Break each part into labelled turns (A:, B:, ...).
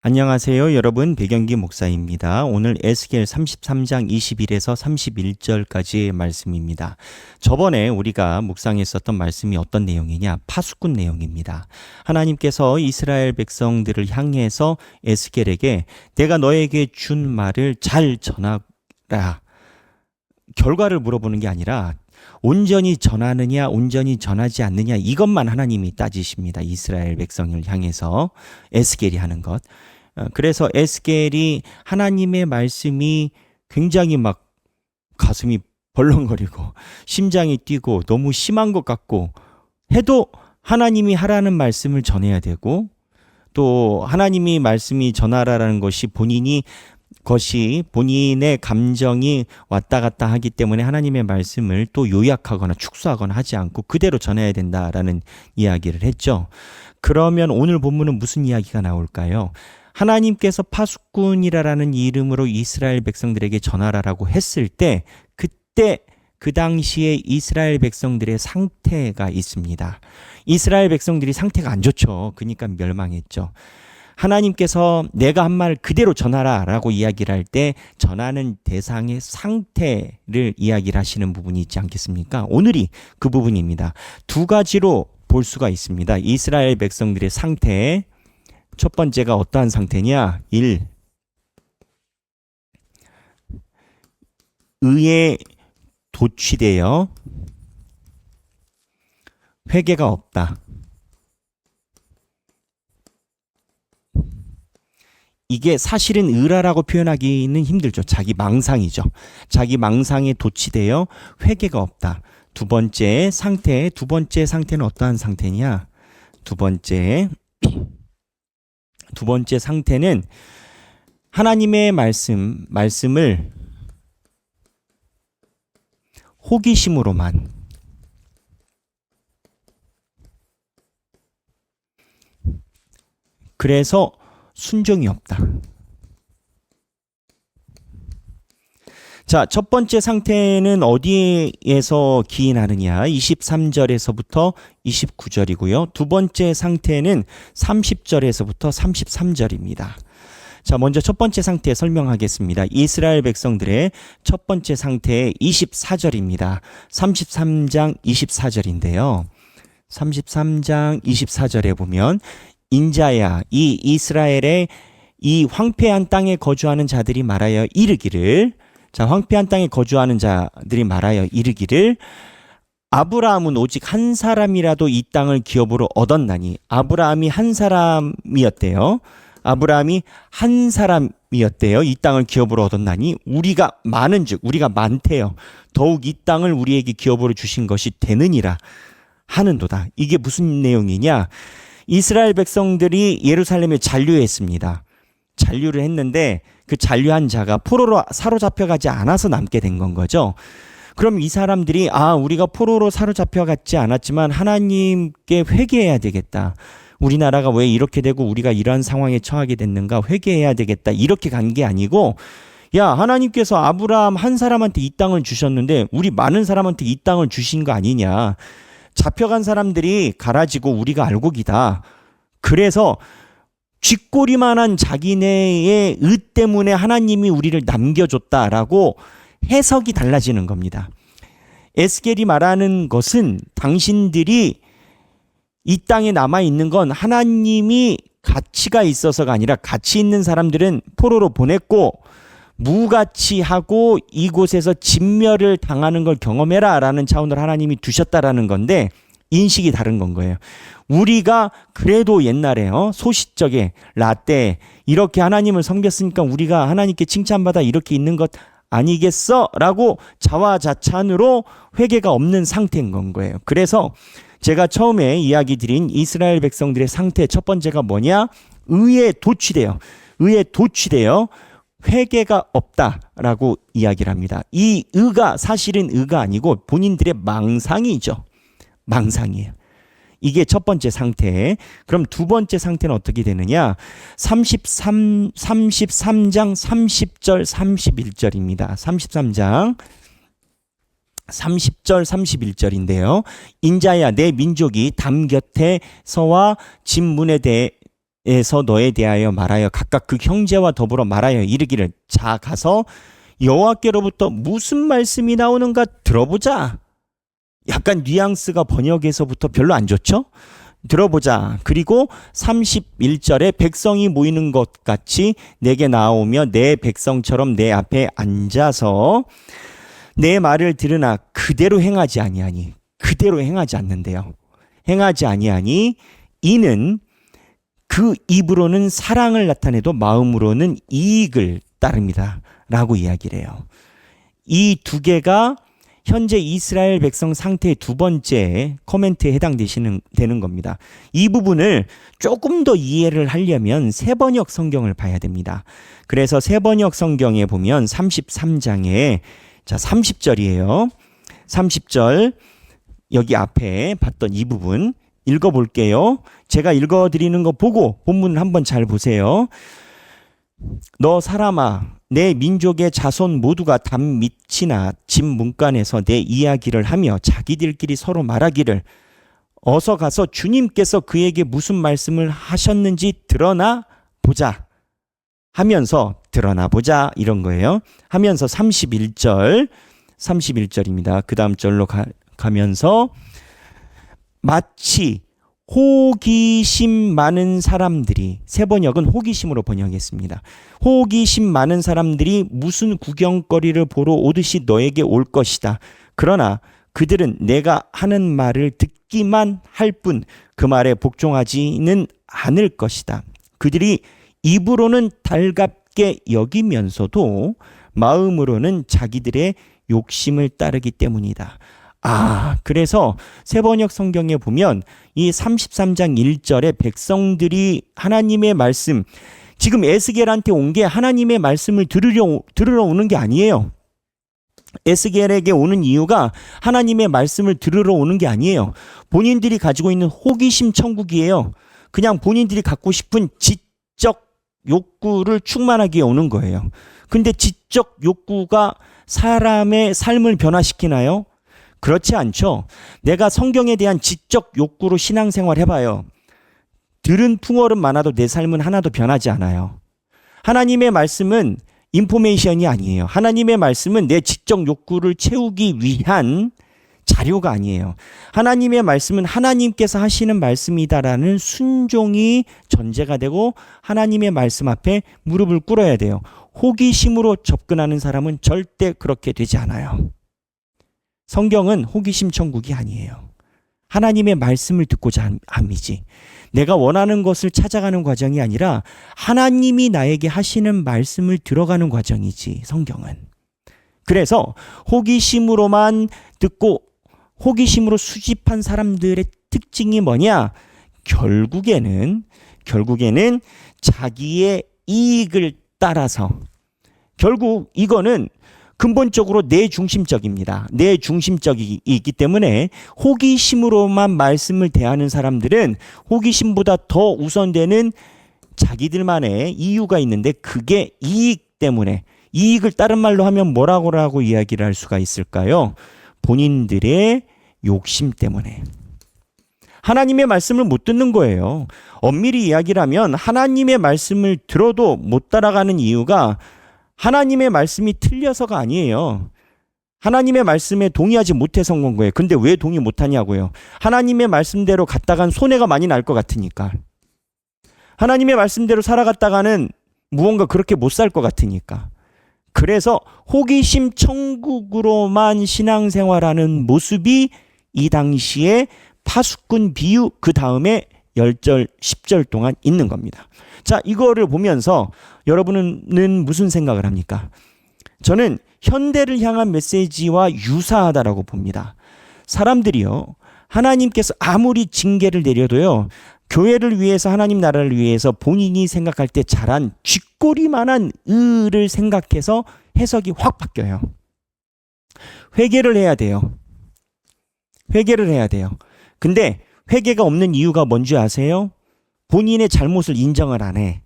A: 안녕하세요. 여러분, 배경기 목사입니다. 오늘 에스겔 33장 21에서 31절까지의 말씀입니다. 저번에 우리가 묵상했었던 말씀이 어떤 내용이냐? 파수꾼 내용입니다. 하나님께서 이스라엘 백성들을 향해서 에스겔에게 내가 너에게 준 말을 잘 전하라. 결과를 물어보는 게 아니라 온전히 전하느냐 온전히 전하지 않느냐 이것만 하나님이 따지십니다. 이스라엘 백성을 향해서 에스겔이 하는 것. 그래서 에스겔이 하나님의 말씀이 굉장히 막 가슴이 벌렁거리고 심장이 뛰고 너무 심한 것 같고 해도 하나님이 하라는 말씀을 전해야 되고 또 하나님이 말씀이 전하라는 것이 본인의 감정이 왔다 갔다 하기 때문에 하나님의 말씀을 또 요약하거나 축소하거나 하지 않고 그대로 전해야 된다라는 이야기를 했죠. 그러면 오늘 본문은 무슨 이야기가 나올까요? 하나님께서 파수꾼이라는 이름으로 이스라엘 백성들에게 전하라라고 했을 때 그때 그 당시에 이스라엘 백성들의 상태가 있습니다. 이스라엘 백성들이 상태가 안 좋죠. 그러니까 멸망했죠. 하나님께서 내가 한 말 그대로 전하라라고 이야기를 할 때 전하는 대상의 상태를 이야기를 하시는 부분이 있지 않겠습니까? 오늘이 그 부분입니다. 두 가지로 볼 수가 있습니다. 이스라엘 백성들의 상태. 첫 번째가 어떠한 상태냐? 1. 의에 도취되어 회개가 없다. 이게 사실은 의라라고 표현하기는 힘들죠. 자기 망상이죠. 자기 망상에 도취되어 회개가 없다. 두 번째 상태는 어떠한 상태냐? 두 번째 상태는 하나님의 말씀을 호기심으로만 그래서 순종이 없다. 자, 첫 번째 상태는 어디에서 기인하느냐? 23절에서부터 29절이고요. 두 번째 상태는 30절에서부터 33절입니다. 자, 먼저 첫 번째 상태 설명하겠습니다. 이스라엘 백성들의 첫 번째 상태 24절입니다. 33장 24절인데요. 33장 24절에 보면 인자야 이 이스라엘의 이 황폐한 땅에 거주하는 자들이 말하여 이르기를 자 황폐한 땅에 거주하는 자들이 말하여 이르기를 아브라함은 오직 한 사람이라도 이 땅을 기업으로 얻었나니 아브라함이 한 사람이었대요. 아브라함이 한 사람이었대요. 이 땅을 기업으로 얻었나니 우리가 많은즉 우리가 많대요. 더욱 이 땅을 우리에게 기업으로 주신 것이 되느니라 하는도다. 이게 무슨 내용이냐? 이스라엘 백성들이 예루살렘에 잔류했습니다. 잔류를 했는데 그 잔류한 자가 포로로 사로잡혀가지 않아서 남게 된 건 거죠. 그럼 이 사람들이 우리가 포로로 사로잡혀가지 않았지만 하나님께 회개해야 되겠다. 우리나라가 왜 이렇게 되고 우리가 이러한 상황에 처하게 됐는가 회개해야 되겠다. 이렇게 간 게 아니고 야 하나님께서 아브라함 한 사람한테 이 땅을 주셨는데 우리 많은 사람한테 이 땅을 주신 거 아니냐. 잡혀간 사람들이 가라지고 우리가 알곡이다. 그래서 쥐꼬리만한 자기네의 의 때문에 하나님이 우리를 남겨줬다라고 해석이 달라지는 겁니다. 에스겔이 말하는 것은 당신들이 이 땅에 남아있는 건 하나님이 가치가 있어서가 아니라 가치 있는 사람들은 포로로 보냈고 무가치하고 이곳에서 진멸을 당하는 걸 경험해라 라는 차원으로 하나님이 두셨다라는 건데 인식이 다른 건 거예요. 우리가 그래도 옛날에 소시적에 라떼 이렇게 하나님을 섬겼으니까 우리가 하나님께 칭찬받아 이렇게 있는 것 아니겠어? 라고 자화자찬으로 회개가 없는 상태인 건 거예요. 그래서 제가 처음에 이야기 드린 이스라엘 백성들의 상태 첫 번째가 뭐냐? 의에 도취되어 회개가 없다라고 이야기를 합니다. 이 의가 사실은 의가 아니고 본인들의 망상이죠. 망상이에요. 이게 첫 번째 상태. 그럼 두 번째 상태는 어떻게 되느냐? 33장 30절 31절입니다. 33장 30절 31절인데요. 인자야 내 민족이 담 곁에 서와 진문에 대해 에서 너에 대하여 말하여 각각 그 형제와 더불어 말하여 이르기를 자 가서 여호와께로부터 무슨 말씀이 나오는가 들어보자. 약간 뉘앙스가 번역에서부터 별로 안 좋죠? 들어보자. 그리고 31절에 백성이 모이는 것 같이 내게 나오며 내 백성처럼 내 앞에 앉아서 내 말을 들으나 그대로 행하지 아니하니. 그대로 행하지 않는데요. 행하지 아니하니 이는 그 입으로는 사랑을 나타내도 마음으로는 이익을 따릅니다. 라고 이야기를 해요. 이 두 개가 현재 이스라엘 백성 상태의 두 번째 코멘트에 되는 겁니다. 이 부분을 조금 더 이해를 하려면 세번역 성경을 봐야 됩니다. 그래서 세번역 성경에 보면 33장에 자 30절이에요. 30절 여기 앞에 봤던 이 부분 읽어볼게요. 제가 읽어드리는 거 보고 본문을 한번 잘 보세요. 너 사람아 내 민족의 자손 모두가 담 밑이나 집 문간에서 내 이야기를 하며 자기들끼리 서로 말하기를 어서 가서 주님께서 그에게 무슨 말씀을 하셨는지 드러나 보자 하면서 드러나 보자 이런 거예요. 하면서 31절입니다. 그 다음 절로 가면서 마치 호기심 많은 사람들이 세번역은 호기심으로 번역했습니다. 호기심 많은 사람들이 무슨 구경거리를 보러 오듯이 너에게 올 것이다. 그러나 그들은 내가 하는 말을 듣기만 할 뿐 그 말에 복종하지는 않을 것이다. 그들이 입으로는 달갑게 여기면서도 마음으로는 자기들의 욕심을 따르기 때문이다. 그래서 세번역 성경에 보면 이 33장 1절에 백성들이 하나님의 말씀, 지금 에스겔한테 온 게 하나님의 말씀을 들으러 오는 게 아니에요. 에스겔에게 오는 이유가 하나님의 말씀을 들으러 오는 게 아니에요. 본인들이 가지고 있는 호기심 천국이에요. 그냥 본인들이 갖고 싶은 지적 욕구를 충만하기 위해 오는 거예요. 근데 지적 욕구가 사람의 삶을 변화시키나요? 그렇지 않죠. 내가 성경에 대한 지적 욕구로 신앙생활 해봐요. 들은 풍월은 많아도 내 삶은 하나도 변하지 않아요. 하나님의 말씀은 인포메이션이 아니에요. 하나님의 말씀은 내 지적 욕구를 채우기 위한 자료가 아니에요. 하나님의 말씀은 하나님께서 하시는 말씀이다라는 순종이 전제가 되고 하나님의 말씀 앞에 무릎을 꿇어야 돼요. 호기심으로 접근하는 사람은 절대 그렇게 되지 않아요. 성경은 호기심 천국이 아니에요. 하나님의 말씀을 듣고자 함이지. 내가 원하는 것을 찾아가는 과정이 아니라 하나님이 나에게 하시는 말씀을 들어가는 과정이지, 성경은. 그래서 호기심으로만 듣고 호기심으로 수집한 사람들의 특징이 뭐냐? 결국에는 자기의 이익을 따라서 결국 이거는 근본적으로 내 중심적입니다. 내 중심적이기 때문에 호기심으로만 말씀을 대하는 사람들은 호기심보다 더 우선되는 자기들만의 이유가 있는데 그게 이익 때문에 이익을 다른 말로 하면 뭐라고 이야기를 할 수가 있을까요? 본인들의 욕심 때문에. 하나님의 말씀을 못 듣는 거예요. 엄밀히 이야기를 하면 하나님의 말씀을 들어도 못 따라가는 이유가 하나님의 말씀이 틀려서가 아니에요. 하나님의 말씀에 동의하지 못해서 온 거예요. 근데 왜 동의 못하냐고요. 하나님의 말씀대로 갔다간 손해가 많이 날 것 같으니까. 하나님의 말씀대로 살아갔다가는 무언가 그렇게 못 살 것 같으니까. 그래서 호기심 천국으로만 신앙생활하는 모습이 이 당시에 파수꾼 비유 그 다음에 10절, 10절 동안 있는 겁니다. 자, 이거를 보면서 여러분은 무슨 생각을 합니까? 저는 현대를 향한 메시지와 유사하다라고 봅니다. 사람들이요, 하나님께서 아무리 징계를 내려도요, 교회를 위해서 하나님 나라를 위해서 본인이 생각할 때 잘한 쥐꼬리만한 의를 생각해서 해석이 확 바뀌어요. 회개를 해야 돼요. 회개를 해야 돼요. 근데 회개가 없는 이유가 뭔지 아세요? 본인의 잘못을 인정을 안 해.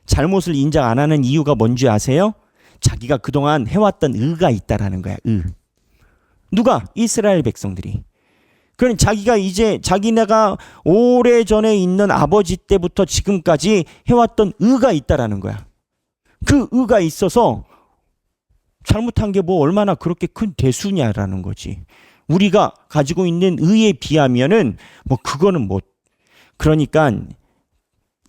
A: 잘못을 인정 안 하는 이유가 뭔지 아세요? 자기가 그동안 해왔던 의가 있다라는 거야. 의. 누가? 이스라엘 백성들이. 그럼 자기가 이제 자기네가 오래전에 있는 아버지 때부터 지금까지 해왔던 의가 있다라는 거야. 그 의가 있어서 잘못한 게 뭐 얼마나 그렇게 큰 대수냐라는 거지. 우리가 가지고 있는 의에 비하면은 뭐 그거는 뭐, 그러니까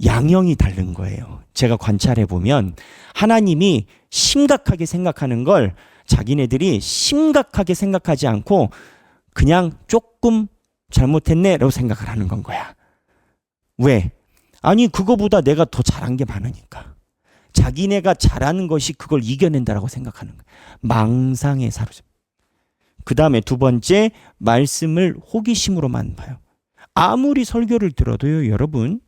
A: 양형이 다른 거예요. 제가 관찰해 보면 하나님이 심각하게 생각하는 걸 자기네들이 심각하게 생각하지 않고 그냥 조금 잘못했네라고 생각을 하는 건 거야. 왜? 아니 그거보다 내가 더 잘한 게 많으니까. 자기네가 잘하는 것이 그걸 이겨낸다라고 생각하는 거야. 망상에 사로잡혀. 그 다음에 두 번째, 말씀을 호기심으로만 봐요. 아무리 설교를 들어도요, 여러분,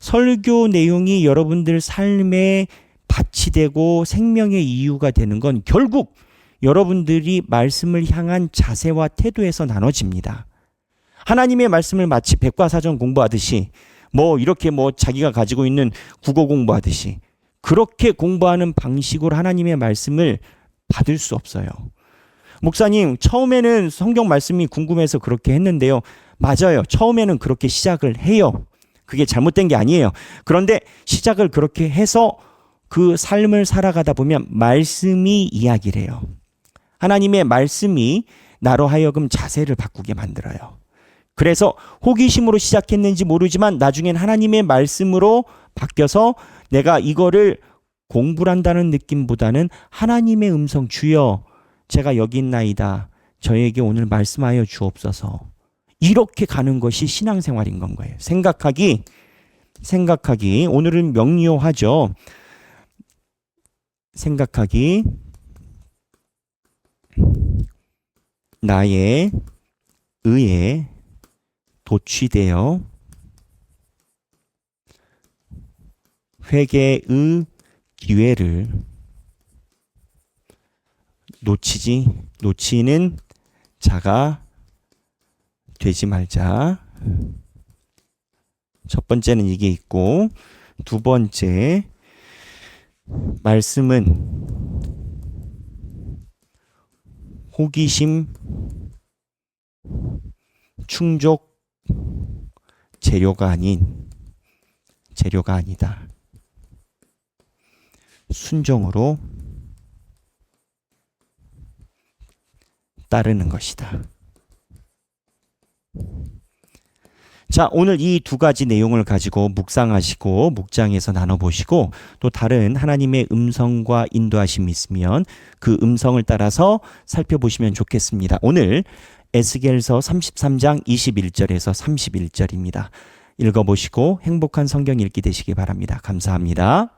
A: 설교 내용이 여러분들 삶에 밭이 되고 생명의 이유가 되는 건 결국 여러분들이 말씀을 향한 자세와 태도에서 나눠집니다. 하나님의 말씀을 마치 백과사전 공부하듯이 뭐 이렇게 뭐 자기가 가지고 있는 국어 공부하듯이 그렇게 공부하는 방식으로 하나님의 말씀을 받을 수 없어요. 목사님, 처음에는 성경 말씀이 궁금해서 그렇게 했는데요. 맞아요. 처음에는 그렇게 시작을 해요. 그게 잘못된 게 아니에요. 그런데 시작을 그렇게 해서 그 삶을 살아가다 보면 말씀이 이야기를 해요. 하나님의 말씀이 나로 하여금 자세를 바꾸게 만들어요. 그래서 호기심으로 시작했는지 모르지만 나중엔 하나님의 말씀으로 바뀌어서 내가 이거를 공부를 한다는 느낌보다는 하나님의 음성, 주여 제가 여기 있나이다. 저에게 오늘 말씀하여 주옵소서. 이렇게 가는 것이 신앙생활인 건 거예요. 생각하기 오늘은 명료하죠. 생각하기 나의 의에 도취되어 회개의 기회를 놓치는 자가 되지 말자. 첫 번째는 이게 있고, 두 번째, 말씀은 호기심 충족 재료가 아니다. 순종으로 따르는 것이다. 자, 오늘 이 두 가지 내용을 가지고 묵상하시고 목장에서 나눠보시고 또 다른 하나님의 음성과 인도하심이 있으면 그 음성을 따라서 살펴보시면 좋겠습니다. 오늘 에스겔서 33장 21절에서 31절입니다. 읽어보시고 행복한 성경 읽기 되시기 바랍니다. 감사합니다.